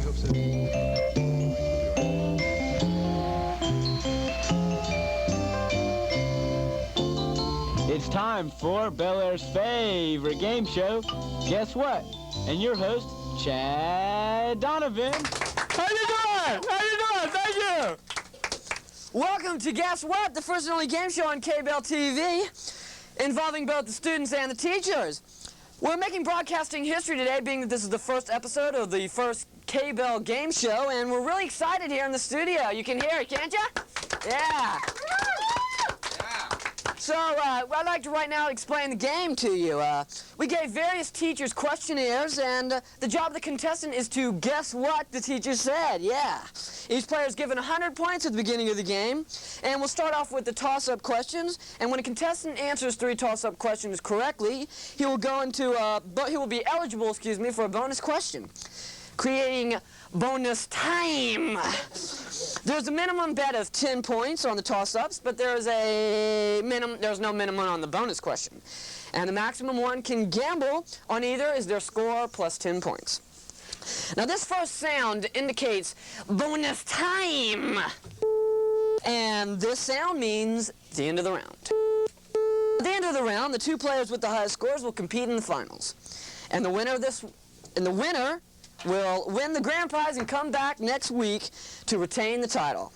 I hope so. It's time for Bellaire's favorite game show, Guess What? And your host, Chad Donovan. How you doing? How you doing? Thank you. Welcome to Guess What, the first and only game show on KBEL TV, involving both the students and the teachers. We're making broadcasting history today, being that this is the first episode of the first KBEL game show, and we're really excited here in the studio. You can hear it, can't you? Yeah. So, I'd like to right now explain the game to you. We gave various teachers questionnaires, and the job of the contestant is to guess what the teacher said, yeah. Each player is given 100 points at the beginning of the game, and we'll start off with the toss-up questions, and when a contestant answers 3 toss-up questions correctly, he will be eligible, for a bonus question, creating bonus time. There's a minimum bet of 10 points on the toss-ups, but there's no minimum on the bonus question. And the maximum one can gamble on either is their score plus 10 points. Now this first sound indicates bonus time. And this sound means the end of the round. At the end of the round, the 2 players with the highest scores will compete in the finals. And the winner will win the grand prize and come back next week to retain the title.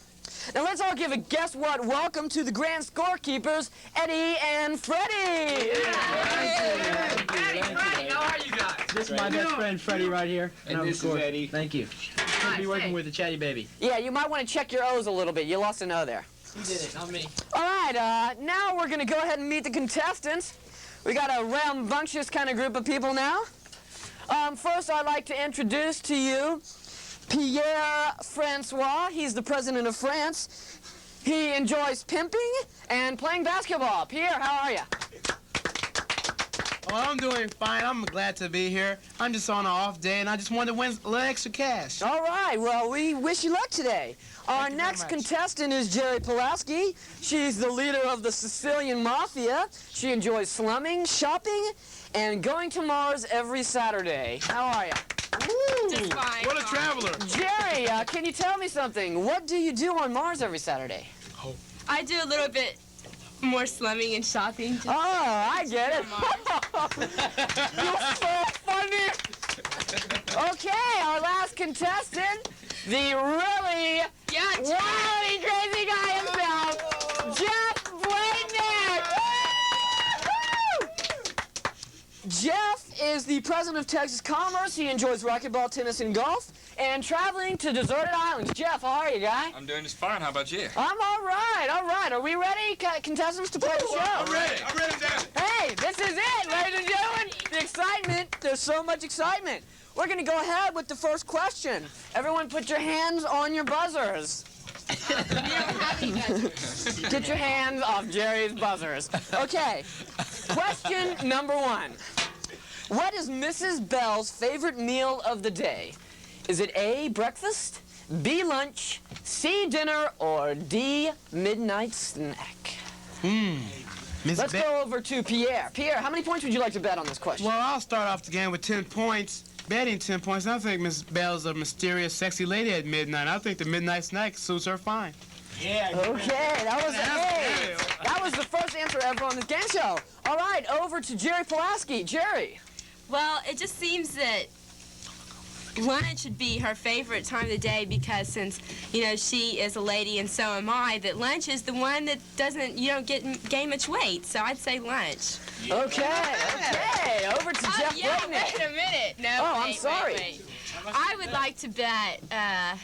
Now let's all give a guess what welcome to the grand scorekeepers, Eddie and Freddie. Eddie, Freddie, how are you guys? This is my best friend Freddie right here. And this is Eddie. Thank you. We'll be working with the chatty baby. Yeah, you might want to check your O's a little bit. You lost an O there. You did it, not me. All right, now we're going to go ahead and meet the contestants. We got a rambunctious kind of group of people now. First, I'd like to introduce to you Pierre Francois. He's the president of France. He enjoys pimping and playing basketball. Pierre, how are you? Oh, I'm doing fine. I'm glad to be here. I'm just on an off day, and I just wanted to win a little extra cash. All right, well, we wish you luck today. Our next contestant is Jerry Pulaski. She's the leader of the Sicilian Mafia. She enjoys slumming, shopping, and going to Mars every Saturday. How are you? Just fine. What a traveler. Jerry, can you tell me something? What do you do on Mars every Saturday? I do a little bit more slumming and shopping. Oh, I get it. You're so funny. Okay, our last contestant, the really crazy guy himself, Jeff Bladenck. Jeff is the president of Texas Commerce. He enjoys racquetball, tennis, and golf, and traveling to deserted islands. Jeff, how are you, guy? I'm doing just fine. How about you? I'm all right, all right. Are we ready, contestants, to play the show? I'm ready. I'm ready, Dad. Hey, this is it, ladies and gentlemen. The excitement. There's so much excitement. We're going to go ahead with the first question. Everyone put your hands on your buzzers. Get your hands off Jerry's buzzers. Okay, question number 1. What is Mrs. Bell's favorite meal of the day? Is it A, breakfast, B, lunch, C, dinner, or D, midnight snack? Let's go over to Pierre. Pierre, how many points would you like to bet on this question? Well, I'll start off the game with 10 points. Betting 10 points. I think Miss Bell's a mysterious, sexy lady at midnight. I think the midnight snack suits her fine. Yeah. Okay, that was A. That was the first answer ever on this game show. All right, over to Jerry Pulaski. Jerry. Well, it just seems that lunch should be her favorite time of the day because since, she is a lady and so am I, that lunch is the one that you don't gain much weight. So I'd say lunch. Okay. Over to Jeff Bladenck. Wait a minute. No, I'm sorry. Wait. I would like to bet, I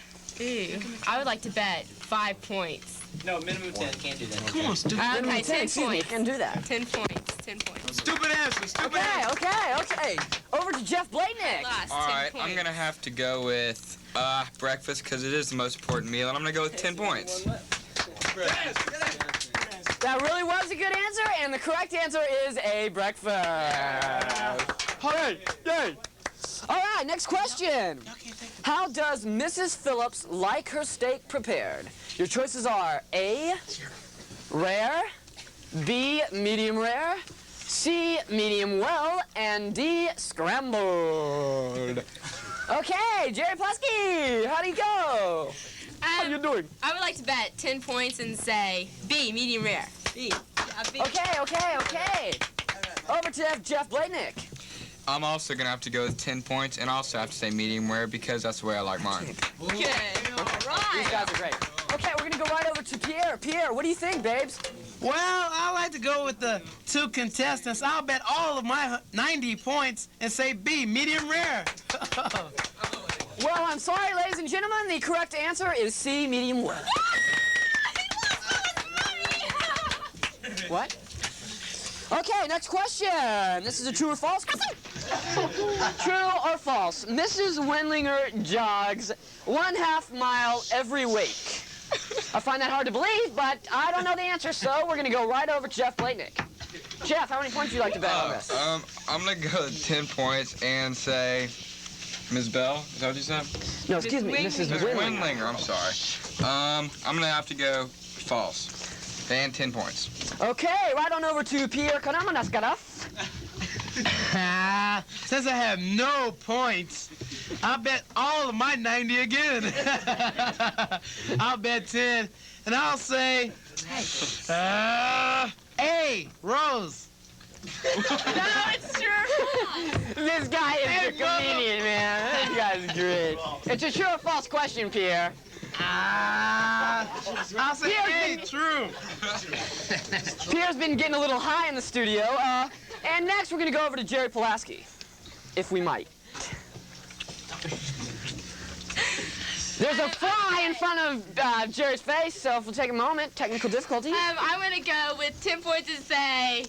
would like to bet 5 points. No, minimum 10. Can't do that. Come on, stupid. Okay, 10 points. Can do that. 10 points. 10 points. Stupid answer. Stupid answer. Okay. Over to Jeff Bladenck. All right, I'm going to have to go with breakfast because it is the most important meal, and I'm going to go with 10 points. That really was a good answer, and the correct answer is A, breakfast. Yay. All right, next question. How does Mrs. Phillips like her steak prepared? Your choices are A, rare, B, medium rare, C, medium well, and D, scrambled. Okay, Jerry Plesky, how do you go? How you doing? I would like to bet 10 points and say B, medium rare. B. Yeah, B. Okay. Over to Jeff Blatnick. I'm also going to have to go with 10 points and also have to say medium rare because that's the way I like mine. Good. All right. These guys are great. Okay, we're gonna go right over to Pierre. Pierre, what do you think, babes? Well, I like to go with the two contestants. I'll bet all of my 90 points and say B, medium rare. Well, I'm sorry, ladies and gentlemen. The correct answer is C, medium rare. What? Okay, next question. This is a true or false? True or false? Mrs. Wendlinger jogs 1/2 mile every week. I find that hard to believe, but I don't know the answer, so we're gonna go right over to Jeff Blatnick. Jeff, how many points would you like to bet on this? I'm going to go with 10 points and say Ms. Bell. Is that what you said? No, excuse me, Mrs. Ms. Wendlinger. Wendlinger, I'm sorry. I'm going to have to go false. And 10 points. Okay, right on over to Pierre Kanamanaskara. Since I have no points, I'll bet all of my 90 again. I'll bet 10, and I'll say, A, Rose. No, it's true. This guy is a comedian, man. This guy's great. It's a true or false question, Pierre. I'll say A, true. Pierre's been getting a little high in the studio. And next, we're going to go over to Jerry Pulaski, if we might. There's a fly in front of Jerry's face, so if we'll take a moment, technical difficulty. I'm going to go with 10 points and say...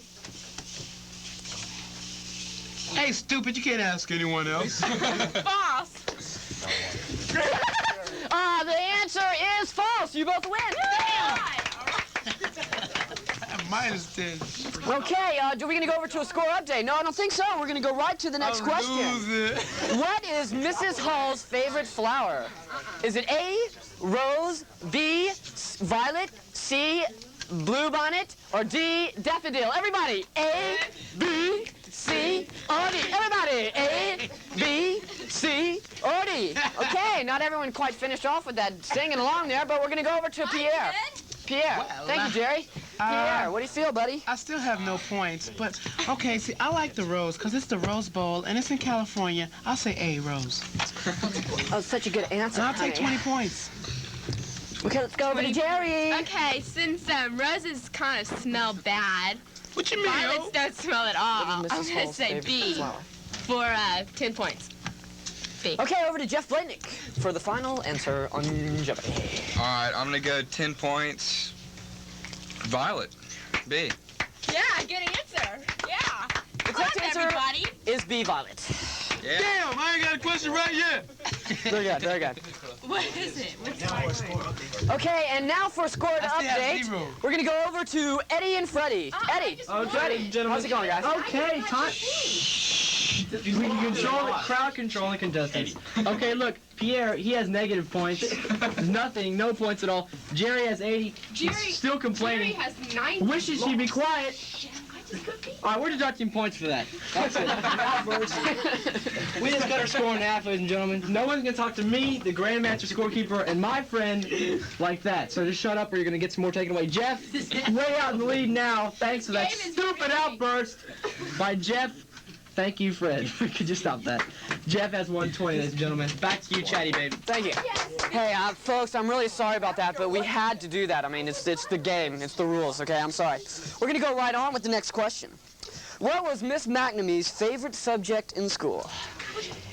Hey, stupid, you can't ask anyone else. False. The answer is false. You both win. -10. Okay, are we going to go over to a score update? No, I don't think so. We're going to go right to the next question. Lose it. What is Mrs. Hall's favorite flower? Is it A, rose, B, violet, C, bluebonnet, or D, daffodil? Everybody, A, B, C, or D. Everybody, A, B, C, or D. Okay, not everyone quite finished off with that singing along there, but we're going to go over to Pierre. Pierre, Well, thank you, Jerry. Pierre, what do you feel, buddy? I still have no points, but okay, see, I like the Rose because it's the Rose Bowl and it's in California. I'll say A, Rose. Oh, such a good answer. And I'll take 20 points. Okay, let's go over to Jerry. Okay, since roses kind of smell bad, What you mean, violets yo? don't smell at all. I'm Mrs. going to Hall's say favorite B flower? for 10 points. B. Okay, over to Jeff Blatnick for the final answer on Jeopardy. All right, I'm going to go 10 points. Violet. B. Yeah, good answer. Yeah. The correct Clap, answer everybody. is B, violet. Yeah. Damn, I ain't got a question right yet. Very good, very good. What is it? What's Okay, and now for scored I still have update, 0. we're gonna go over to Eddie and Freddie. Eddie, Okay, gentlemen. how's it going, guys? Okay, time. We can control the crowd, controlling contestants. Okay, look, Pierre, he has negative points. Nothing, no points at all. Jerry has 80. Jerry, He's still complaining. Jerry has 90. Wishes he'd be quiet. All right, we're deducting points for that. That's it. We just got our score in half, ladies and gentlemen. No one's going to talk to me, the Grandmaster scorekeeper, and my friend like that. So just shut up or you're going to get some more taken away. Jeff, way out in the lead now. Thanks for that Game is stupid rigged. outburst by Jeff. Thank you, Fred. We could just stop that. Jeff has 120, ladies and gentlemen. Back to you, Chatty Baby. Thank you. Hey, folks, I'm really sorry about that, but we had to do that. I mean, it's the game. It's the rules, okay? I'm sorry. We're going to go right on with the next question. What was Miss McNamee's favorite subject in school?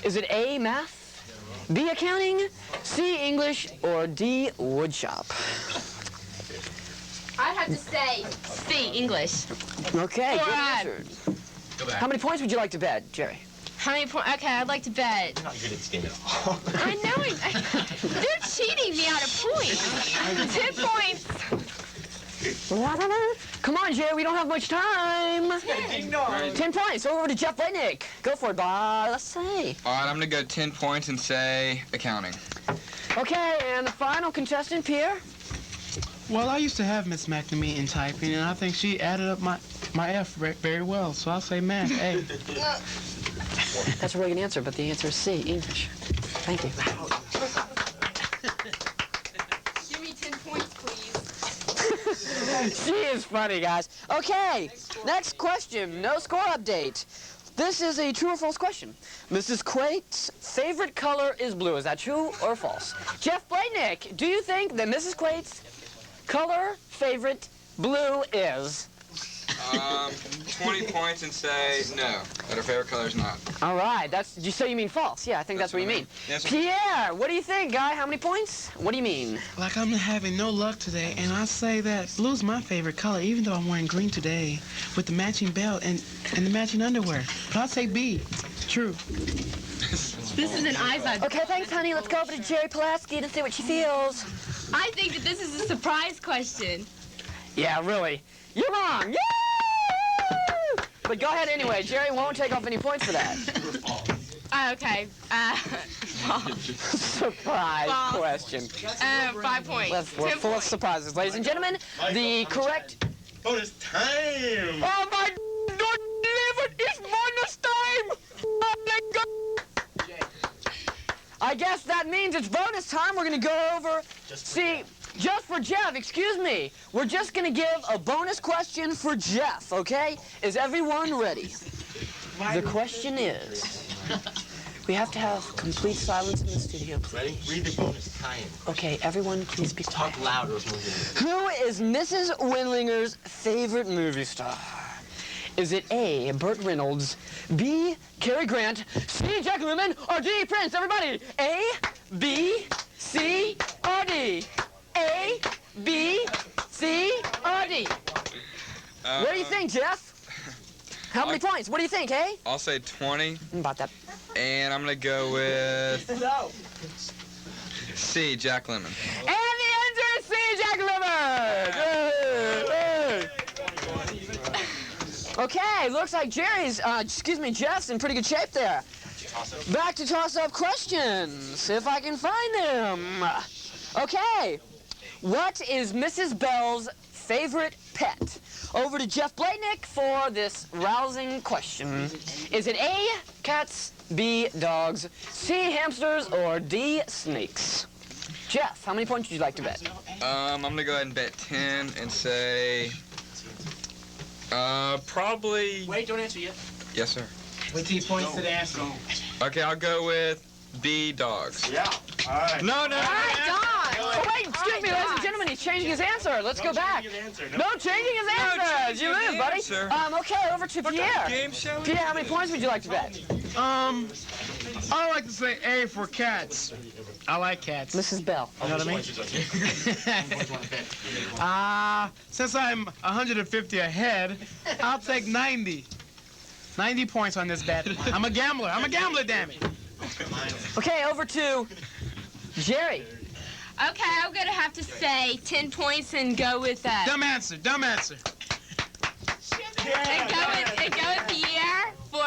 Is it A, math, B, accounting, C, English, or D, woodshop? I'd have to say C, English. Okay, good Alright. answer. How many points would you like to bet, Jerry? How many points? Okay, I'd like to bet. Not good at this game at all. I know they're cheating me out of points. 10 points. Come on, Jerry, we don't have much time. 10 points. Over to Jeff Blatnick. Go for it, boss. Let's say. All right, I'm going to go 10 points and say accounting. Okay, and the final contestant, Pierre. Well, I used to have Miss McNamee in typing, and I think she added up my F very well, so I'll say math, A. That's a really good answer, but the answer is C, English. Thank you. Give me 10 points, please. She is funny, guys. Okay, next question. No score update. This is a true or false question. Mrs. Quait's favorite color is blue. Is that true or false? Jeff Blaynick, do you think that Mrs. Quait's favorite blue is? 20 points and say no, that her favorite color is not. All right, so you mean false? Yeah, I think that's what you mean. Yes, sir. Pierre, what do you think, guy? How many points? What do you mean? Like I'm having no luck today, and I say that blue's my favorite color, even though I'm wearing green today with the matching belt and the matching underwear. But I'll say B. True. This is an eyesight. Okay, thanks, honey. Let's go over to Jerry Pulaski to see what she feels. I think that this is a surprise question. Yeah, really. You're wrong. Yay! But go ahead anyway. Jerry won't take off any points for that. Okay. Surprise False. question. 5 points. We're 10 full of points. surprises. Ladies and gentlemen, the correct... Bonus time! Oh my... Don't leave it! It's bonus time! Oh my God! I guess that means it's bonus time. We're going to go over... Just for Jeff, excuse me. We're just going to give a bonus question for Jeff, okay? Is everyone ready? The question is... We have to have complete silence in the studio, please. Ready? Read the bonus time. Okay, everyone, please be quiet. Talk louder. Who is Mrs. Windlinger's favorite movie star? Is it A, Burt Reynolds, B, Cary Grant, C, Jack Lemmon, or D, Prince? Everybody, A, B, C, or D? A, B, C, or D? What do you think, Jeff? How many points? What do you think, hey? I'll say 20, About that. and I'm gonna go with C, Jack Lemmon. And the answer is C, Jack Lemmon! Hey, hey. Okay, looks like Jeff's in pretty good shape there. Back to toss-up questions, if I can find them. Okay, what is Mrs. Bell's favorite pet? Over to Jeff Blaynick for this rousing question. Is it A, cats, B, dogs, C, hamsters, or D, snakes? Jeff, how many points would you like to bet? I'm gonna go ahead and bet 10 and say, probably... Wait, don't answer yet. Yes, sir. Wait till he points to the answer. Okay, I'll go with B, dogs. Yeah. All right. No. All right, Don. Oh, wait, excuse me, ladies and gentlemen, he's changing his answer. Let's go back. No changing his answer. You lose, buddy. answer. Okay, over to Pierre. Game show? Pierre, how many points would you like to bet? I like to say A for cats. I like cats. Mrs. Bell. You know what I mean? Since I'm 150 ahead, I'll take 90. 90 points on this bet. I'm a gambler, damn it. Okay, over to Jerry. Okay, I'm gonna have to say 10 points and go with that. Dumb answer. And go with Pierre for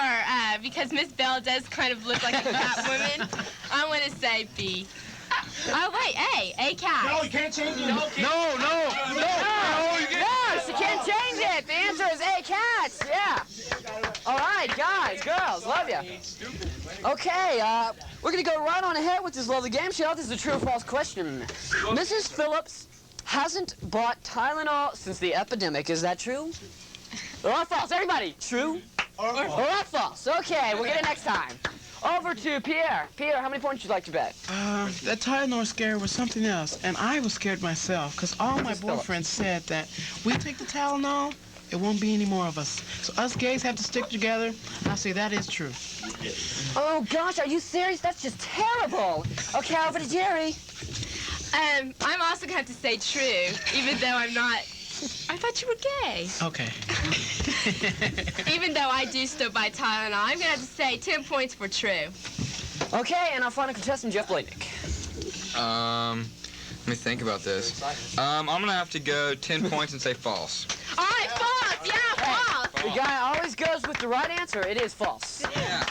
because Miss Bell does kind of look like a fat woman. I want to say B. Oh wait, A cat. No, you can't change it. No, She can't change it. The answer is A, cats. Yeah. All right, guys, girls, love you. Okay, we're going to go right on ahead with this lovely game show. This is a true or false question. Mrs. Phillips hasn't bought Tylenol since the epidemic. Is that true? Or false? Everybody, true? Or false? Okay, we'll get it next time. Over to Pierre. Pierre, how many points would you like to bet? that Tylenol scare was something else, and I was scared myself, because all my boyfriends said that we take the Tylenol, it won't be any more of us. So us gays have to stick together. I say that is true. Oh, gosh, are you serious? That's just terrible. Okay, over to Jerry. I'm also gonna have to say true, even though I'm not. I thought you were gay. Okay. Even though I do still buy Tylenol, I'm gonna have to say 10 points for true. Okay, and our final contestant, Jeff Blaynick. Let me think about this. I'm gonna have to go 10 points and say false. All right, false. Yeah, false. The guy always goes with the right answer. It is false. Yeah.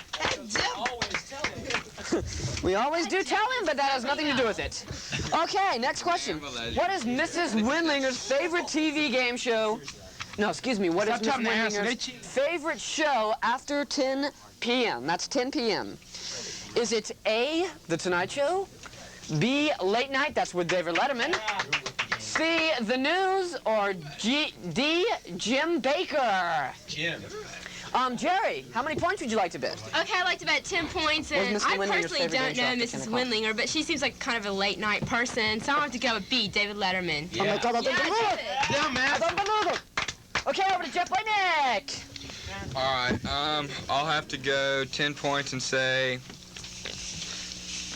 We always do tell him, but that has nothing to do with it. Okay, next question. What is Mrs. Windlinger's favorite TV game show? No, excuse me. What is Stop Mrs. telling the answer. Windlinger's favorite show after 10 p.m.? That's 10 p.m. Is it A, The Tonight Show, B, Late Night, that's with David Letterman, C, The News, or D, Jim Baker? Jim. Jerry, how many points would you like to bet? Okay, I'd like to bet 10 points, and Was Mrs. I Windlinger's personally favorite don't game show know after 10 Mrs. o'clock? Windlinger, but she seems like kind of a late night person, so I'll have to go with B, David Letterman. Oh my God, I don't Yeah, believe it! Damn, man. I don't believe it! Okay, over to Jeff Whitnick. All right, I'll have to go 10 points and say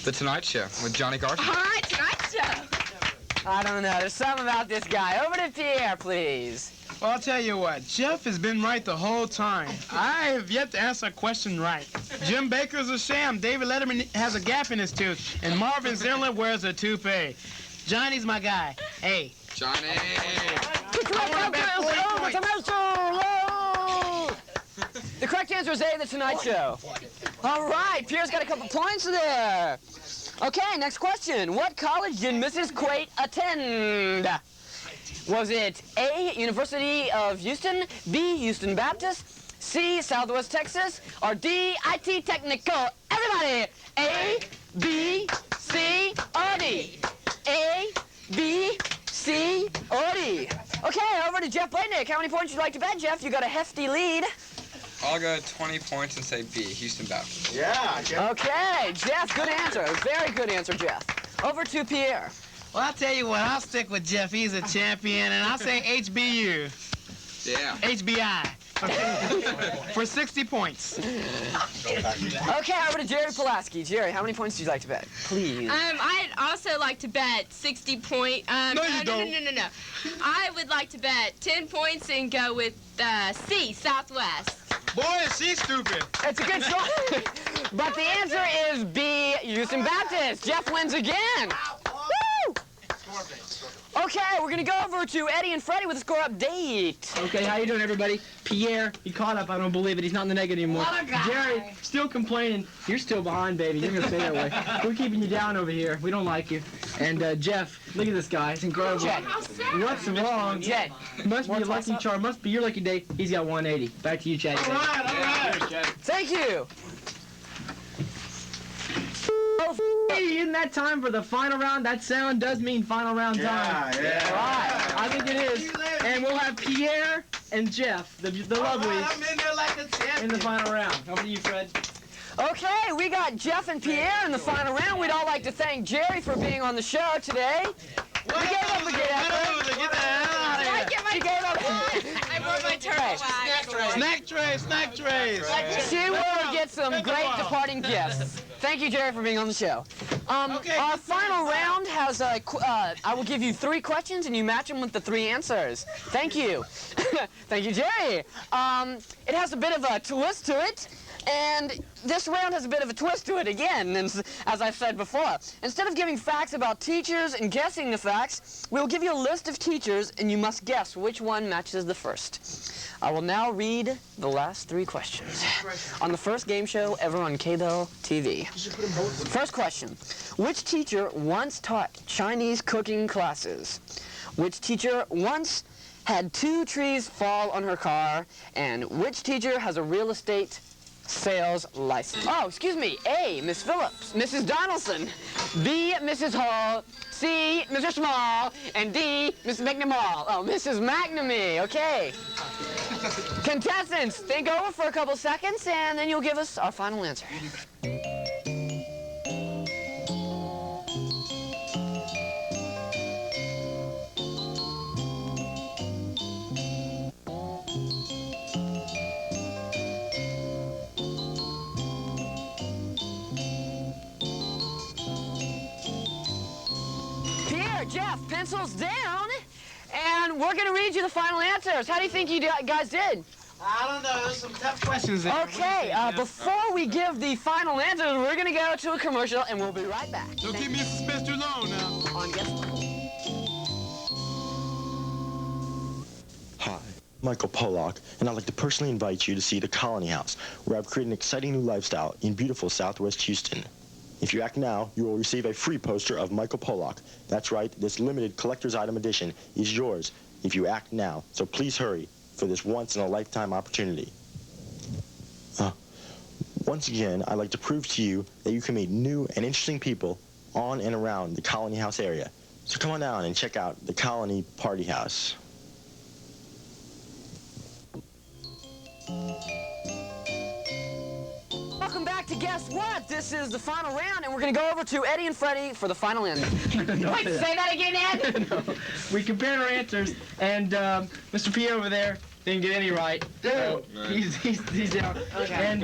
The Tonight Show with Johnny Carson. All right, Tonight Show. I don't know, there's something about this guy. Over to Pierre, please. Well, I'll tell you what, Jeff has been right the whole time. I have yet to answer a question right. Jim Baker's a sham. David Letterman has a gap in his tooth. And Marvin Zimmerlin wears a toupee. Johnny's my guy. Hey. Johnny. The correct answer is A, The Tonight Show! Whoa! The correct answer is A, The Tonight Show. All right, Pierre's got a couple points there. Okay, next question. What college did Mrs. Quate attend? Was it A, University of Houston, B, Houston Baptist, C, Southwest Texas, or D, IT Technical? Everybody, A, B, C, or D? A, B, C, or D? Okay, over to Jeff Blaynick. How many points would you like to bet, Jeff? You got a hefty lead. I'll go 20 points and say B, Houston Baptist. Yeah, Jeff. Okay, Jeff, good answer. Very good answer, Jeff. Over to Pierre. Well, I'll tell you what, I'll stick with Jeff. He's a champion, and I'll say HBU. Yeah. HBI. For 60 points. Okay, over to Jerry Pulaski. Jerry, how many points would you like to bet? Please. I'd also like to bet 60 point. No, you don't. No. I would like to bet 10 points and go with C, Southwest. Boy, is she stupid. It's a good choice. But the answer is B, Houston Baptist. Jeff wins again. Woo! Okay, we're going to go over to Eddie and Freddie with a score update. Okay, how you doing, everybody? Pierre, he caught up. I don't believe it. He's not in the negative anymore. Jerry, still complaining. You're still behind, baby. You're gonna stay that way. We're keeping you down over here. We don't like you. And Jeff, look at this guy. He's incredible. Jet. What's wrong? Jet. Must be a lucky charm. Must be your lucky day. He's got 180. Back to you, Chad. All right. Thank you. Hey, isn't that time for the final round? That sound does mean final round time. Yeah. Right. I think it is. And we'll have Pierre and Jeff, the lovelies, I'm in there like a in champion. the final round. Over to you, Fred. Okay, we got Jeff and Pierre in the final round. We'd all like to thank Jerry for being on the show today. We gave up a good effort. Get the hell out of here. She gave up. I wore my turtle Hey. bag. Snack trays. She will get some great departing gifts. Thank you, Jerry, for being on the show. Okay, Our final round has I will give you 3 questions and you match them with the 3 answers. Thank you. Thank you, Jerry. It has a bit of a twist to it. And this round has a bit of a twist to it again, and as I said before. Instead of giving facts about teachers and guessing the facts, we'll give you a list of teachers and you must guess which one matches the first. I will now read the last 3 questions on the first game show ever on KBEL TV. First question. Which teacher once taught Chinese cooking classes? Which teacher once had 2 trees fall on her car? And which teacher has a real estate sales license? Oh, excuse me. A, Miss Phillips, Mrs. Donaldson, B, Mrs. Hall, C, Mr. Small, and D, Mrs. McNamara. Oh, Mrs. McNamee. Okay. Contestants, think over for a couple seconds, and then you'll give us our final answer. Pierre, Jeff, pencils down, and we're going to read you the final answers. How do you think you guys did? I don't know. There's some tough questions there. Okay, before we give the final answers, we're going to go to a commercial, and we'll be right back. Don't keep me in suspense too long now. On Guess What? Hi, Michael Pollock, and I'd like to personally invite you to see the Colony House, where I've created an exciting new lifestyle in beautiful Southwest Houston. If you act now, you will receive a free poster of Michael Pollock. That's right, this limited collector's item edition is yours if you act now. So please hurry for this once-in-a-lifetime opportunity. One Once again, I'd like to prove to you that you can meet new and interesting people on and around the Colony House area. So come on down and check out the Colony Party House. Welcome back to Guess What? This is the final round, and we're going to go over to Eddie and Freddie for the final end. Wait, say that again, Ed? No. We compared our answers, and Mr. Pierre over there didn't get any right. He's down. Okay. And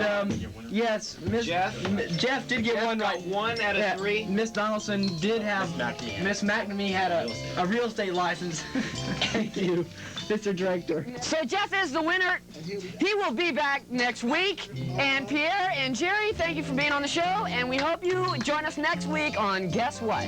yes, Jeff did get one right. 1 out of 3. Miss Donaldson did have. Miss McNamee had a real estate license. Thank you, Mr. Director. So Jeff is the winner. He will be back next week. And Pierre and Jerry, thank you for being on the show, and we hope you join us next week on Guess What?